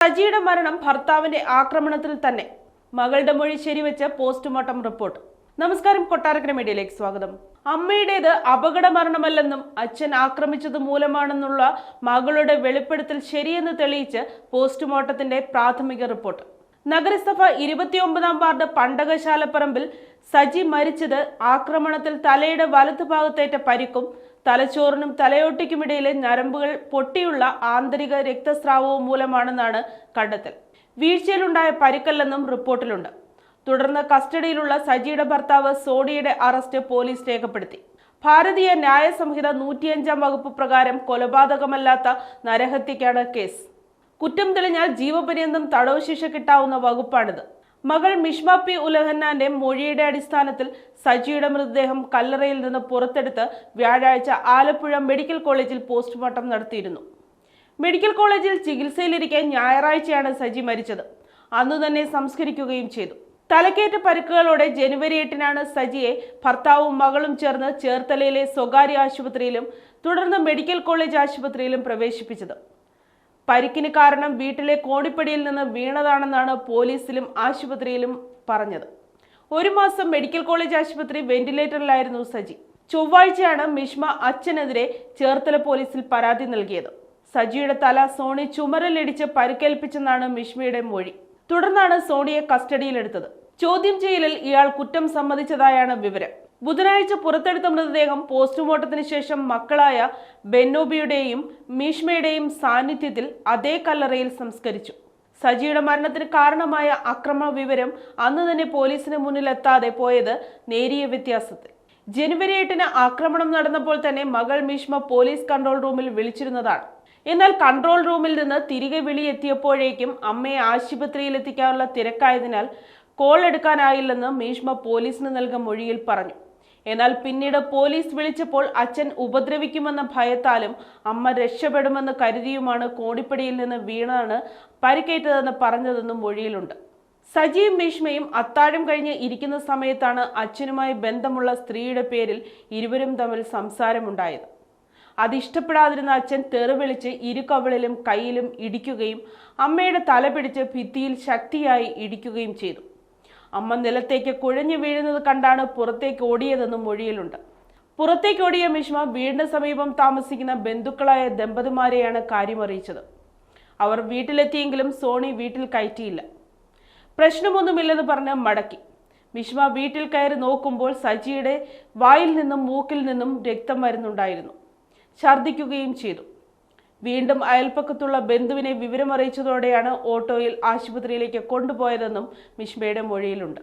സജിയുടെ മരണം ഭർത്താവിന്റെ ആക്രമണത്തിൽ തന്നെ. മകളുടെ മൊഴി ശരിവെച്ച് പോസ്റ്റ്മോർട്ടം റിപ്പോർട്ട്. നമസ്കാരം, കൊട്ടാരക്കര മീഡിയയിലേക്ക് സ്വാഗതം. അമ്മയുടേത് അപകട മരണമല്ലെന്നും അച്ഛൻ ആക്രമിച്ചത് മൂലമാണെന്നുള്ള മകളുടെ വെളിപ്പെടുത്തൽ ശരിയെന്ന് തെളിയിച്ച് പോസ്റ്റ്മോർട്ടത്തിന്റെ പ്രാഥമിക റിപ്പോർട്ട്. നഗരസഭ 29-ാം വാർഡ് പണ്ടകശാലപ്പറമ്പിൽ സജി മരിച്ചത് ആക്രമണത്തിൽ തലയുടെ വലതു ഭാഗത്തേറ്റ പരിക്കും തലച്ചോറിനും തലയോട്ടിക്കുമിടയിലെ ഞരമ്പുകൾ പൊട്ടിയുള്ള ആന്തരിക രക്തസ്രാവവും മൂലമാണെന്നാണ് കണ്ടെത്തൽ. വീഴ്ചയിലുണ്ടായ പരിക്കല്ലെന്നും റിപ്പോർട്ടിലുണ്ട്. തുടർന്ന് കസ്റ്റഡിയിലുള്ള സജിയുടെ ഭർത്താവ് സോണിയുടെ അറസ്റ്റ് പോലീസ് രേഖപ്പെടുത്തി. ഭാരതീയ ന്യായ സംഹിത 105-ാം വകുപ്പ് പ്രകാരം കൊലപാതകമല്ലാത്ത നരഹത്യക്കാണ് കേസ്. കുറ്റം തെളിഞ്ഞാൽ ജീവപര്യന്തം തടവ് ശിക്ഷ കിട്ടാവുന്ന വകുപ്പാണിത്. മകൾ മിഷ്മ പി ഉലഹന്നാന്റെ മൊഴിയുടെ അടിസ്ഥാനത്തിൽ സജിയുടെ മൃതദേഹം കല്ലറയിൽ നിന്ന് പുറത്തെടുത്ത് വ്യാഴാഴ്ച ആലപ്പുഴ മെഡിക്കൽ കോളേജിൽ പോസ്റ്റ്മോർട്ടം നടത്തിയിരുന്നു. മെഡിക്കൽ കോളേജിൽ ചികിത്സയിലിരിക്കെ ഞായറാഴ്ചയാണ് സജി മരിച്ചത്. അന്നു തന്നെ സംസ്കരിക്കുകയും ചെയ്തു. തലക്കേറ്റ പരിക്കുകളോടെ ജനുവരി 8-നാണ് സജിയെ ഭർത്താവും മകളും ചേർന്ന് ചേർത്തലയിലെ സ്വകാര്യ ആശുപത്രിയിലും തുടർന്ന് മെഡിക്കൽ കോളേജ് ആശുപത്രിയിലും പ്രവേശിപ്പിച്ചത്. പരിക്കിന് കാരണം വീട്ടിലെ കോണിപ്പടിയിൽ നിന്ന് വീണതാണെന്നാണ് പോലീസിലും ആശുപത്രിയിലും പറഞ്ഞത്. 1 മാസം മെഡിക്കൽ കോളേജ് ആശുപത്രി വെന്റിലേറ്ററിലായിരുന്നു സജി. ചൊവ്വാഴ്ചയാണ് മിഷ്മ അച്ഛനെതിരെ ചേർത്തല പോലീസിൽ പരാതി നൽകിയത്. സജിയുടെ തല സോണി ചുമരിലിടിച്ച് പരിക്കേൽപ്പിച്ചെന്നാണ് മിഷ്മയുടെ മൊഴി. തുടർന്നാണ് സോണിയെ കസ്റ്റഡിയിലെടുത്തത്. ചോദ്യം ചെയ്യലിൽ ഇയാൾ കുറ്റം സമ്മതിച്ചതായാണ് വിവരം. ബുധനാഴ്ച പുറത്തെടുത്ത മൃതദേഹം പോസ്റ്റ്മോർട്ടത്തിന് ശേഷം മക്കളായ ബെന്നോബിയുടെയും മീഷ്മയുടെയും സാന്നിധ്യത്തിൽ അതേ കല്ലറയിൽ സംസ്കരിച്ചു. സജിയുടെ മരണത്തിന് കാരണമായ അക്രമ വിവരം അന്ന് തന്നെ പോലീസിന് മുന്നിലെത്താതെ പോയത് നേരിയ വ്യത്യാസത്തിൽ. ജനുവരി 8-ന് ആക്രമണം നടന്നപ്പോൾ തന്നെ മകൾ മീഷ്മ പോലീസ് കൺട്രോൾ റൂമിൽ വിളിച്ചിരുന്നതാണ്. എന്നാൽ കൺട്രോൾ റൂമിൽ നിന്ന് തിരികെ വിളിയെത്തിയപ്പോഴേക്കും അമ്മയെ ആശുപത്രിയിൽ എത്തിക്കാനുള്ള തിരക്കായതിനാൽ കോൾ എടുക്കാനായില്ലെന്ന് മീഷ്മ പോലീസിന് നൽകിയ മൊഴിയിൽ പറഞ്ഞു. എന്നാൽ പിന്നീട് പോലീസ് വിളിച്ചപ്പോൾ അച്ഛൻ ഉപദ്രവിക്കുമെന്ന ഭയത്താലും അമ്മ രക്ഷപ്പെടുമെന്ന് കരുതിയുമാണ് കോണിപ്പടിയിൽ നിന്ന് വീണാണ് പരിക്കേറ്റതെന്ന് പറഞ്ഞതെന്നും മൊഴിയിലുണ്ട്. സജിയും മീഷ്മയും അത്താഴം കഴിഞ്ഞ് ഇരിക്കുന്ന സമയത്താണ് അച്ഛനുമായി ബന്ധമുള്ള സ്ത്രീയുടെ പേരിൽ ഇരുവരും തമ്മിൽ സംസാരമുണ്ടായത്. അതിഷ്ടപ്പെടാതിരുന്ന അച്ഛൻ തെറിവിളിച്ച് ഇരുകവളിലും കൈയിലും ഇടിക്കുകയും അമ്മയുടെ തല പിടിച്ച് ഭിത്തിയിൽ ശക്തിയായി ഇടിക്കുകയും ചെയ്തു. അമ്മ നിലത്തേക്ക് കുഴഞ്ഞു വീഴുന്നത് കണ്ടാണ് പുറത്തേക്ക് ഓടിയതെന്നും മൊഴിയിലുണ്ട്. പുറത്തേക്ക് ഓടിയ മിഷ്മ വീടിന് സമീപം താമസിക്കുന്ന ബന്ധുക്കളായ ദമ്പതിമാരെയാണ് കാര്യമറിയിച്ചത്. അവർ വീട്ടിലെത്തിയെങ്കിലും സോണി വീട്ടിൽ കയറ്റിയില്ല. പ്രശ്നമൊന്നുമില്ലെന്ന് പറഞ്ഞ് മടക്കി. മിഷ്മ വീട്ടിൽ കയറി നോക്കുമ്പോൾ സജിയുടെ വായിൽ നിന്നും മൂക്കിൽ നിന്നും രക്തം വരുന്നുണ്ടായിരുന്നു. ഛർദ്ദിക്കുകയും ചെയ്തു. വീണ്ടും അയൽപ്പക്കത്തുള്ള ബന്ധുവിനെ വിവരമറിയിച്ചതോടെയാണ് ഓട്ടോയിൽ ആശുപത്രിയിലേക്ക് കൊണ്ടുപോയതെന്നും മിഷ്മയുടെ മൊഴിയിലുണ്ട്.